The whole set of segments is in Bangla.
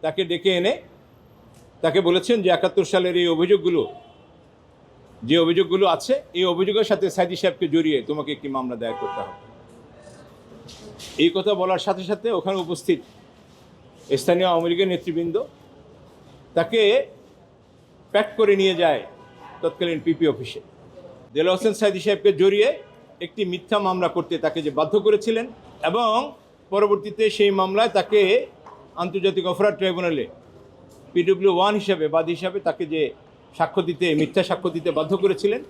তাকে ডেকে এনে তাকে বলেছেন যে ৭১ সালের এই অভিযোগগুলো আছে, এই অভিযোগের সাথে সাইদি সাহেবকে জড়িয়ে তোমাকে একটি মামলা দায়ের করতে হবে। এই কথা বলার সাথে সাথে ওখানে উপস্থিত স্থানীয় আওয়ামী লীগের নেতৃবৃন্দ তাকে প্যাক করে নিয়ে যায় তৎকালীন পিপি অফিসে। দেলোয়ার হোসেন সাইদি সাহেবকে জড়িয়ে একটি মিথ্যা মামলা করতে তাকে যে বাধ্য করেছিলেন এবং পরবর্তীতে সেই মামলায় তাকে আন্তর্জাতিক অপরাধ ট্রাইব্যুনালে PW1 হিসাবে বাদী হিসাবে তাকে যে মিথ্যা সাক্ষ্য দিতে বাধ্য করেছিলেন,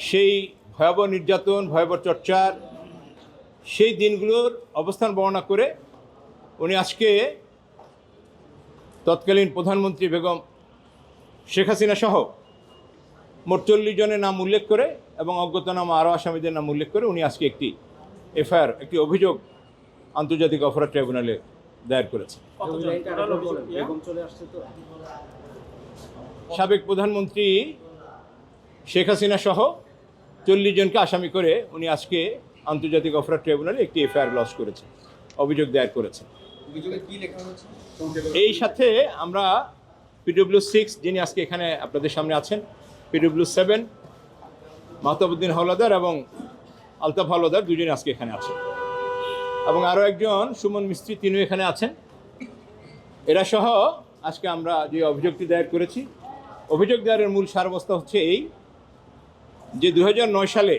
সেই ভয়াবহ নির্যাতন, ভয়াবহ চর্চার সেই দিনগুলোর অবস্থান বর্ণনা করে উনি আজকে তৎকালীন প্রধানমন্ত্রী বেগম শেখ হাসিনা সহ মোট 40 জনের নাম উল্লেখ করে এবং অজ্ঞাতনামা আরও আসামিদের নাম উল্লেখ করে উনি আজকে একটি এফআইআর, একটি অভিযোগ আন্তর্জাতিক অপরাধ ট্রাইব্যুনালে দায়ের করেছে। সাবেক প্রধানমন্ত্রী শেখ হাসিনা সহ 40 জনকে আসামি করে উনি আজকে আন্তর্জাতিক অপরাধ ট্রাইব্যুনালে একটি এফআইআর লঞ্চ করেছে, অভিযোগ দায়ের করেছে। এই সাথে আমরা PW6 যিনি আজকে এখানে আপনাদের সামনে আছেন, PW7 মাহতাবউদ্দিন হাওলাদার এবং আলতাফ হাওলাদার দুজনে আজকে এখানে আছেন এবং আরও একজন সুমন মিস্ত্রি, তিনিও এখানে আছেন। এরা সহ আজকে আমরা যে অভিযোগটি দায়ের করেছি, অভিযোগ দায়েরের মূল সারবস্তা হচ্ছে এই যে 2009 সালে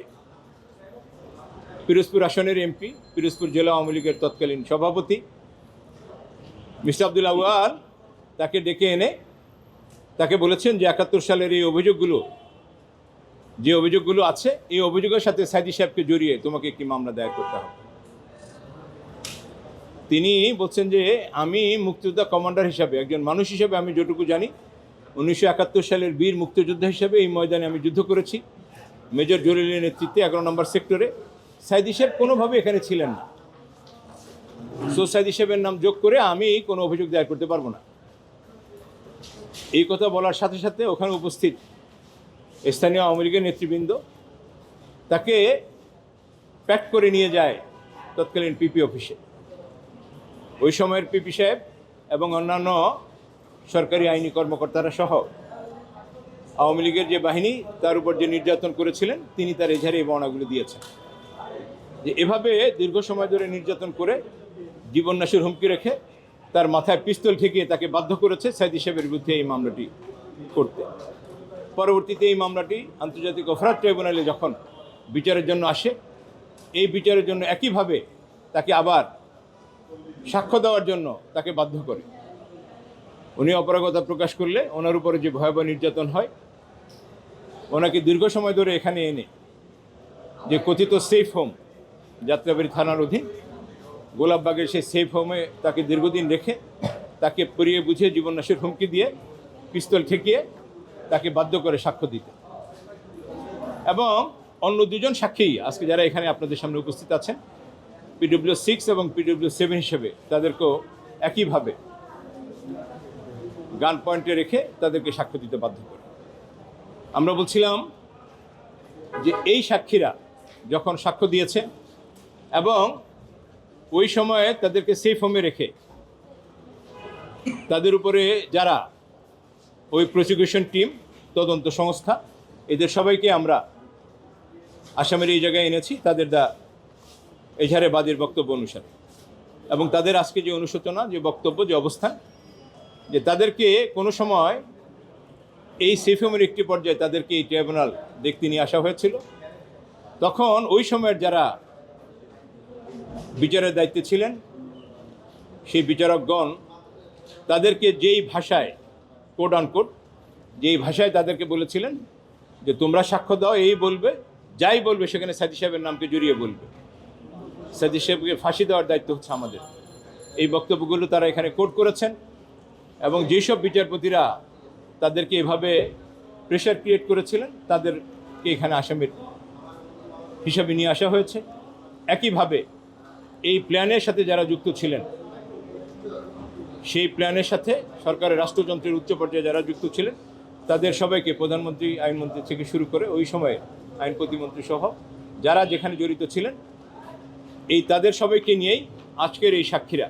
পিরোজপুর আসনের এমপি, পিরোজপুর জেলা আওয়ামী লীগের তৎকালীন সভাপতি মিস্টার আব্দুল আউয়াল তাকে ডেকে এনে তাকে বলেছেন যে ৭১ সালের এই অভিযোগগুলো আছে, এই অভিযোগের সাথে সাইদি সাহেবকে জড়িয়ে তোমাকে একটি মামলা দায়ের করতে হবে। তিনি বলছেন যে আমি মুক্তিযোদ্ধা কমান্ডার হিসাবে, একজন মানুষ হিসাবে আমি যতটুকু জানি 1971 সালের বীর মুক্তিযোদ্ধা হিসাবে এই ময়দানে আমি যুদ্ধ করেছি মেজর জলিলের নেতৃত্বে 11 নম্বর সেক্টরে। সাইদি সাহেব কোনোভাবে এখানে ছিলেন না, সো সাইদি সাহেবের নাম যোগ করে আমি কোনো অভিযোগ দায়ের করতে পারবো না। এই কথা বলার সাথে সাথে ওখানে উপস্থিত স্থানীয় আওয়ামী লীগের নেতৃবৃন্দ তাকে প্যাক করে নিয়ে যায় তৎকালীন পিপি অফিসে। ওই সময়ের পিপি সাহেব এবং অন্যান্য সরকারি আইনি কর্মকর্তারা সহ আওয়ামী লীগের যে বাহিনী তার উপর যে নির্যাতন করেছিলেন তিনি তার এজাহারে এই বর্ণনাগুলো দিয়েছেন যে এভাবে দীর্ঘ সময় ধরে নির্যাতন করে জীবননাশের হুমকি রেখে তার মাথায় পিস্তল ঠেকিয়ে তাকে বাধ্য করেছে সাইদি সাহেবের বিরুদ্ধে এই মামলাটি করতে। পরবর্তীতে এই মামলাটি আন্তর্জাতিক অপরাধ ট্রাইব্যুনালে যখন বিচারের জন্য আসে, এই বিচারের জন্য একইভাবে তাকে আবার সাক্ষ্য দেওয়ার জন্য তাকে বাধ্য করে। উনি অপারগতা প্রকাশ করলে ওনার উপরে যে ভয়াবহ নির্যাতন হয়, ওনাকে দীর্ঘ সময় ধরে এখানে এনে যে কথিত সেফ হোম যাত্রাবাড়ি থানার অধীন গোলাপবাগের সেই সেফ হোমে তাকে দীর্ঘদিন রেখে তাকে পরিয়ে বুঝিয়ে জীবননাশের হুমকি দিয়ে পিস্তল ঠেকিয়ে তাকে বাধ্য করে সাক্ষ্য দিতে। এবং অন্য দুজন সাক্ষী আজকে যারা এখানে আপনাদের সামনে উপস্থিত আছেন, PW6 এবং PW7 হিসেবে তাদেরকেও একইভাবে গান পয়েন্টে রেখে তাদেরকে সাক্ষ্য দিতে বাধ্য করে। আমরা বলছিলাম যে এই সাক্ষীরা যখন সাক্ষ্য দিয়েছে এবং ওই সময়ে তাদেরকে সেফ হোমে রেখে তাদের উপরে যারা ওই প্রসিকিউশন টিম, তদন্ত সংস্থা, এদের সবাইকে আমরা আসামের এই জায়গায় এনেছি তাদের এজাহারে বাদীর বক্তব্য অনুসারে। এবং তাদের আজকে যে অনুশোচনা, যে বক্তব্য, যে অবস্থান, যে তাদেরকে কোনো সময় এই সেফ হোমের একটি পর্যায়ে তাদেরকে এই ট্রাইব্যুনাল দেখতে নিয়ে আসা হয়েছিল। তখন ওই সময়ের যারা বিচারের দায়িত্বে ছিলেন সেই বিচারকগণ তাদেরকে যেই ভাষায়, কোড আনকোড যেই ভাষায় তাদেরকে বলেছিলেন যে তোমরা সাক্ষ্য দাও, এই বলবে, যাই বলবে সেখানে সাইদি সাহেবের নামকে জড়িয়ে বলবে, সাইদি সাহেবকে ফাঁসি দেওয়ার দায়িত্ব হচ্ছে আমাদের। এই বক্তব্যগুলো তারা এখানে কোড করেছেন এবং যেসব বিচারপতিরা তাদেরকে এভাবে প্রেশার ক্রিয়েট করেছিলেন তাদেরকে এখানে আসামির হিসাবে নিয়ে আসা হয়েছে। একইভাবে এই প্ল্যানের সাথে যারা যুক্ত ছিলেন, সেই প্ল্যানের সাথে সরকারের রাষ্ট্রযন্ত্রের উচ্চ পর্যায়ে যারা যুক্ত ছিলেন তাদের সবাইকে, প্রধানমন্ত্রী, আইনমন্ত্রী থেকে শুরু করে ওই সময়ে আইন প্রতিমন্ত্রী সহ যারা যেখানে জড়িত ছিলেন, এই তাদের সবাইকে নিয়েই আজকের এই সাক্ষীরা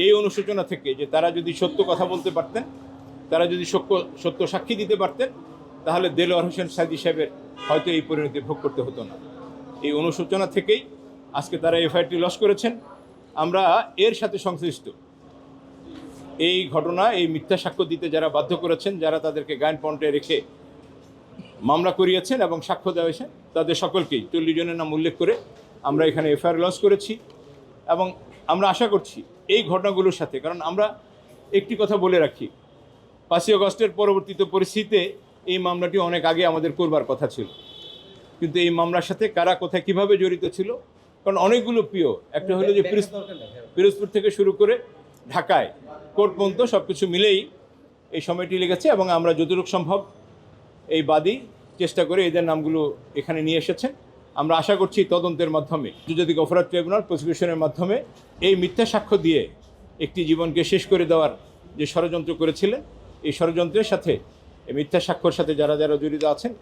এই অনুশোচনা থেকে যে তারা যদি সত্য কথা বলতে পারতেন, তারা যদি সত্য সাক্ষী দিতে পারতেন, তাহলে দেলোয়ার হোসেন সাঈদী সাহেবের হয়তো এই পরিণতি ভোগ করতে হতো না। এই অনুশোচনা থেকেই আজকে তারা এফআইআরটি লস করেছেন। আমরা এর সাথে সংশ্লিষ্ট এই ঘটনা, এই মিথ্যা সাক্ষ্য দিতে যারা বাধ্য করেছেন, যারা তাদেরকে গায়ন পয়েন্টে রেখে মামলা করিয়েছেন এবং সাক্ষ্য দেওয়া হয়েছে, তাদের সকলকেই 40 জনের নাম উল্লেখ করে আমরা এখানে এফআইআর লস করেছি। এবং আমরা আশা করছি এই ঘটনাগুলোর সাথে, কারণ আমরা একটি কথা বলে রাখি, 5ই আগস্টের পরবর্তীতে পরিস্থিতিতে এই মামলাটি অনেক আগে আমাদের করবার কথা ছিল, কিন্তু এই মামলার সাথে কারা কোথায় কীভাবে জড়িত ছিল, কারণ অনেকগুলো প্রিয়, একটা হলো যে পিরোজপুর থেকে শুরু করে ঢাকায় কোর্ট পর্যন্ত সব কিছু মিলেই এই সময়টি লেগেছে। এবং আমরা যতটুকু সম্ভব এই বাদী চেষ্টা করে এদের নামগুলো এখানে নিয়ে এসেছেন। আমরা আশা করছি তদন্তের মাধ্যমে, আন্তর্জাতিক অপরাধ ট্রাইব্যুনাল প্রসিকিউশনের মাধ্যমে এই মিথ্যা সাক্ষ্য দিয়ে একটি জীবনকে শেষ করে দেওয়ার যে ষড়যন্ত্র করেছিলেন, এই ষড়যন্ত্রের সাথে, এই মিথ্যা সাক্ষ্যর সাথে যারা যারা জড়িত আছেন,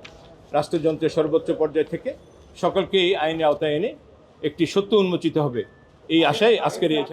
রাষ্ট্রযন্ত্রের সর্বোচ্চ পর্যায় থেকে সকলকে এই আইনের আওতায় এনে একটি সত্য উন্মোচিত হবে, এই আশায় আজকের এই